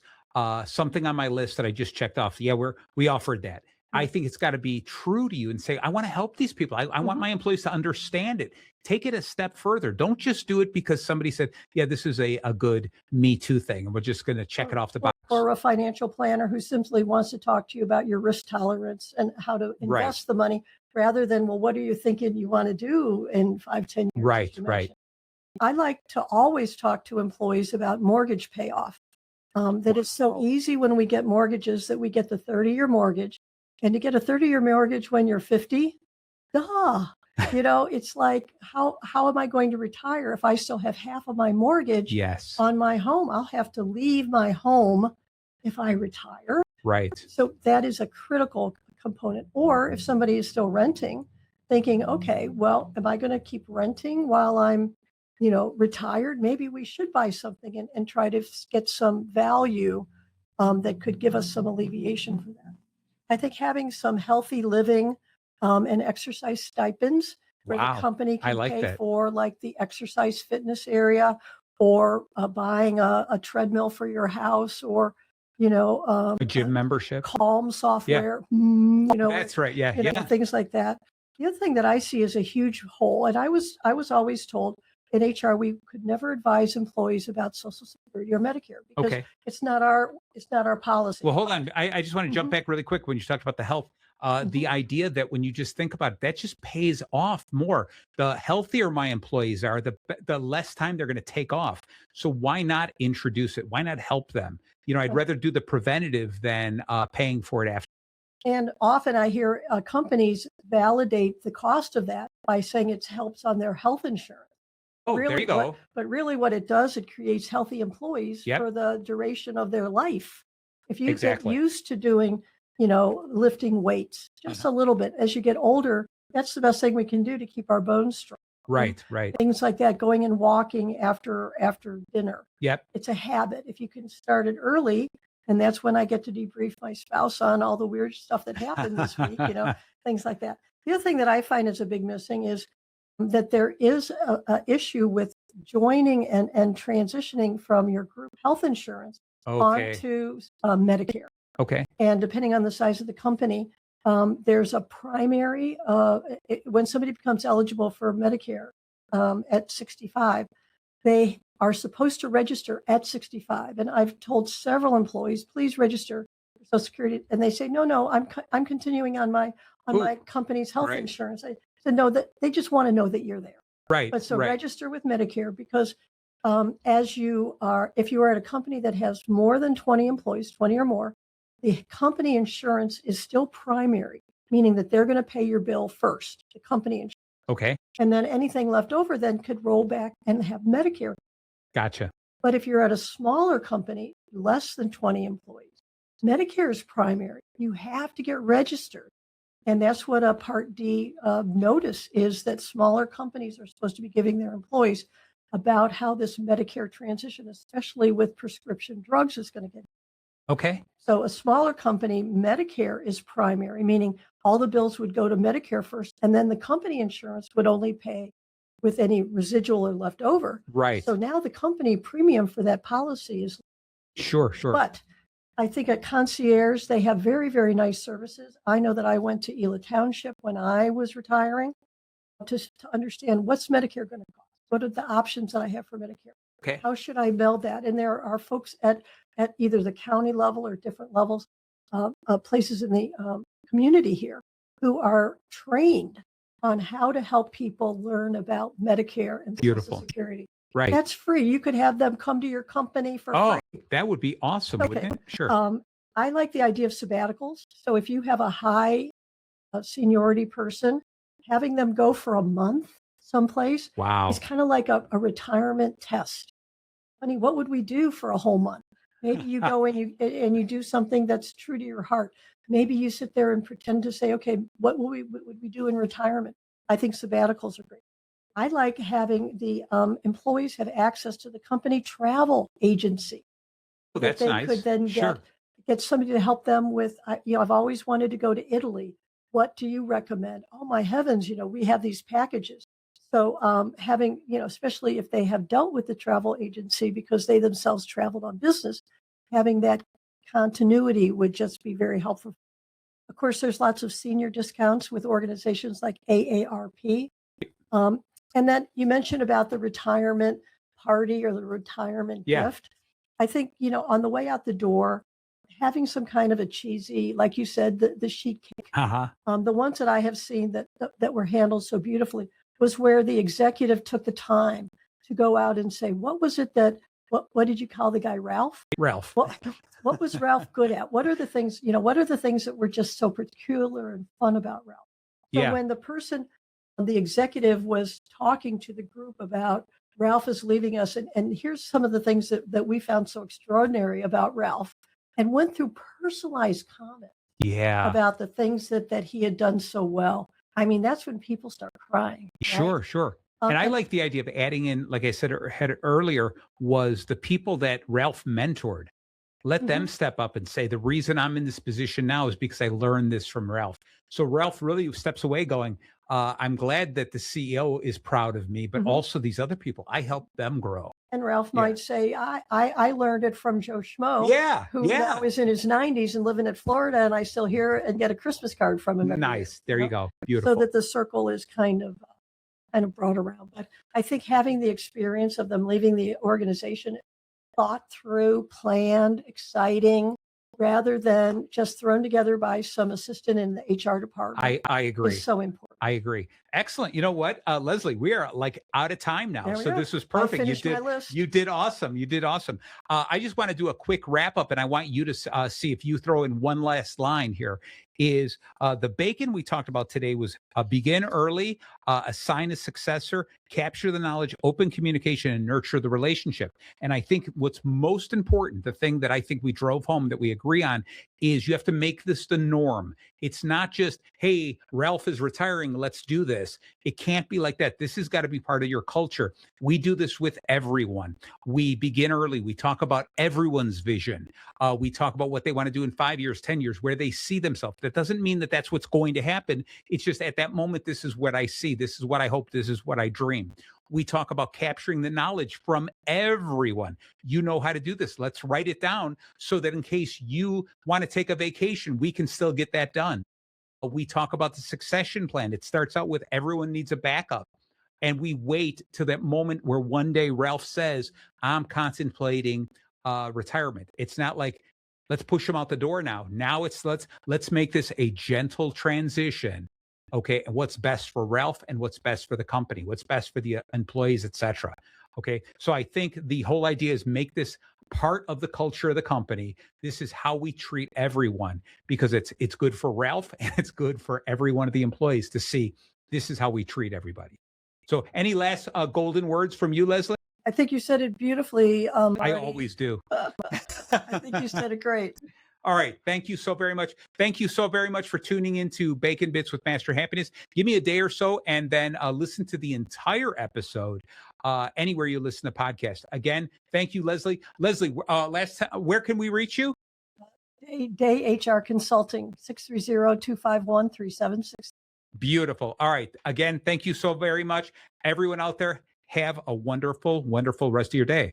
something on my list that I just checked off. Yeah, we offered that. I think it's got to be true to you and say, I want to help these people. I want my employees to understand it. Take it a step further. Don't just do it because somebody said, yeah, this is a good Me Too thing, and we're just going to check it off the box. Or a financial planner who simply wants to talk to you about your risk tolerance and how to invest the money, rather than, well, what are you thinking you want to do in 5-10 years? Right. I like to always talk to employees about mortgage payoff. That it's so easy when we get mortgages that we get the 30-year mortgage. And to get a 30-year mortgage when you're 50, it's like, how am I going to retire if I still have half of my mortgage on my home? I'll have to leave my home if I retire. Right. So that is a critical component. Or if somebody is still renting, thinking, okay, well, am I going to keep renting while I'm, retired? Maybe we should buy something and try to get some value that could give us some alleviation for that. I think having some healthy living and exercise stipends where the company can pay for, like the exercise fitness area, or buying a treadmill for your house, or, a gym membership, Calm software, that's right. Yeah. Things like that. The other thing that I see is a huge hole, and I was always told in HR we could never advise employees about Social Security or Medicare, because it's not our policy. Well, hold on. I just want to jump back really quick when you talked about the health. The idea that when you just think about it, that just pays off more. The healthier my employees are, the less time they're going to take off. So why not introduce it? Why not help them? I'd rather do the preventative than paying for it after. And often I hear companies validate the cost of that by saying it helps on their health insurance. Oh, there you go. But really what it does, it creates healthy employees for the duration of their life. If you get used to doing, lifting weights just a little bit as you get older, that's the best thing we can do to keep our bones strong. Right. Things like that, going and walking after dinner. Yep. It's a habit. If you can start it early, and that's when I get to debrief my spouse on all the weird stuff that happened this week, things like that. The other thing that I find is a big missing is that there is a issue with joining and transitioning from your group health insurance onto Medicare. Okay. And depending on the size of the company, there's a primary, when somebody becomes eligible for Medicare at 65, they are supposed to register at 65. And I've told several employees, please register for Social Security. And they say, no, I'm continuing on my company's health insurance. I said, no, that they just want to know that you're there. Right. But so register with Medicare, because if you are at a company that has more than 20 employees, 20 or more, the company insurance is still primary, meaning that they're going to pay your bill first, the company insurance. Okay. And then anything left over then could roll back and have Medicare. Gotcha. But if you're at a smaller company, less than 20 employees, Medicare is primary. You have to get registered. And that's what a Part D notice is, that smaller companies are supposed to be giving their employees about how this Medicare transition, especially with prescription drugs, is going to get. Okay. So a smaller company, Medicare is primary, meaning all the bills would go to Medicare first, and then the company insurance would only pay with any residual or left over. Right. So now the company premium for that policy is. Sure. But I think at Concierge, they have very, very nice services. I know that I went to Ela Township when I was retiring to understand what's Medicare going to cost. What are the options that I have for Medicare? Okay. How should I build that? And there are folks at either the county level or different levels, places in the community here who are trained on how to help people learn about Medicare and Beautiful. Social Security. Right. That's free. You could have them come to your company for Oh, free. that would be awesome, Okay. wouldn't it? Sure. I like the idea of sabbaticals. So if you have a high seniority person, having them go for a month someplace Wow. is kind of like a retirement test. Honey, what would we do for a whole month? Maybe you go and you do something that's true to your heart. Maybe you sit there and pretend to say, okay, what would we do in retirement? I think sabbaticals are great. I like having the employees have access to the company travel agency. Oh, That that's they nice. could then Sure. get somebody to help them with, I've always wanted to go to Italy. What do you recommend? Oh my heavens, we have these packages. So having, especially if they have dealt with the travel agency because they themselves traveled on business, having that continuity would just be very helpful. Of course, there's lots of senior discounts with organizations like AARP. And then you mentioned about the retirement party or the retirement Yeah. gift. I think, on the way out the door, having some kind of a cheesy, like you said, the sheet cake. Uh-huh. The ones that I have seen that were handled so beautifully was where the executive took the time to go out and say, what was it what did you call the guy, Ralph? Ralph. What was Ralph good at? What are the things that were just so peculiar and fun about Ralph? So Yeah. when the executive was talking to the group about Ralph is leaving us, and here's some of the things that we found so extraordinary about Ralph, and went through personalized comments Yeah. about the things that he had done so well. I mean, that's when people start crying. Right? Sure. And I like the idea of adding in, like I said had earlier, was the people that Ralph mentored. Let them step up and say, the reason I'm in this position now is because I learned this from Ralph. So Ralph really steps away going, I'm glad that the CEO is proud of me, but also these other people, I helped them grow. And Ralph Yeah. might say, I learned it from Joe Schmo, Yeah. who now is in his 90s and living in Florida, and I still hear and get a Christmas card from him every year, Nice. There you go. so Beautiful. that the circle is kind of brought around. But I think having the experience of them leaving the organization thought through, planned, exciting, rather than just thrown together by some assistant in the HR department I agree. is so important. I agree. Excellent. You know what, Leslie, we are like out of time now. There we So go. this was I perfect. finished my list. You did awesome. You did awesome. I just want to do a quick wrap up, and I want you to see if you throw in one last line here. Is the bacon we talked about today was begin early, assign a successor, capture the knowledge, open communication, and nurture the relationship. And I think what's most important, the thing that I think we drove home that we agree on, is you have to make this the norm. It's not just, hey, Ralph is retiring, let's do this. It can't be like that. This has got to be part of your culture. We do this with everyone. We begin early. We talk about everyone's vision. We talk about what they want to do in 5 years, 10 years, where they see themselves. That doesn't mean that that's what's going to happen. It's just at that moment, this is what I see. This is what I hope. This is what I dream. We talk about capturing the knowledge from everyone. You know how to do this. Let's write it down so that in case you want to take a vacation, we can still get that done. We talk about the succession plan. It starts out with everyone needs a backup. And we wait to that moment where one day Ralph says, I'm contemplating retirement. It's not like, let's push him out the door now. Now it's let's make this a gentle transition. Okay. And what's best for Ralph and what's best for the company, what's best for the employees, et cetera. Okay. So I think the whole idea is make this part of the culture of the company. This is how we treat everyone because it's good for Ralph and it's good for every one of the employees to see this is how we treat everybody. So any last golden words from you, Leslie? I think you said it beautifully. I Marty. always do. I think you said it great. All right. Thank you so very much. Thank you so very much for tuning into Bacon Bits with Master Happiness. Give me a day or so and then listen to the entire episode anywhere you listen to podcasts. Again, thank you, Leslie. Leslie, last time, where can we reach you? Day HR Consulting, 630-251-3760. Beautiful. All right. Again, thank you so very much. Everyone out there, have a wonderful, wonderful rest of your day.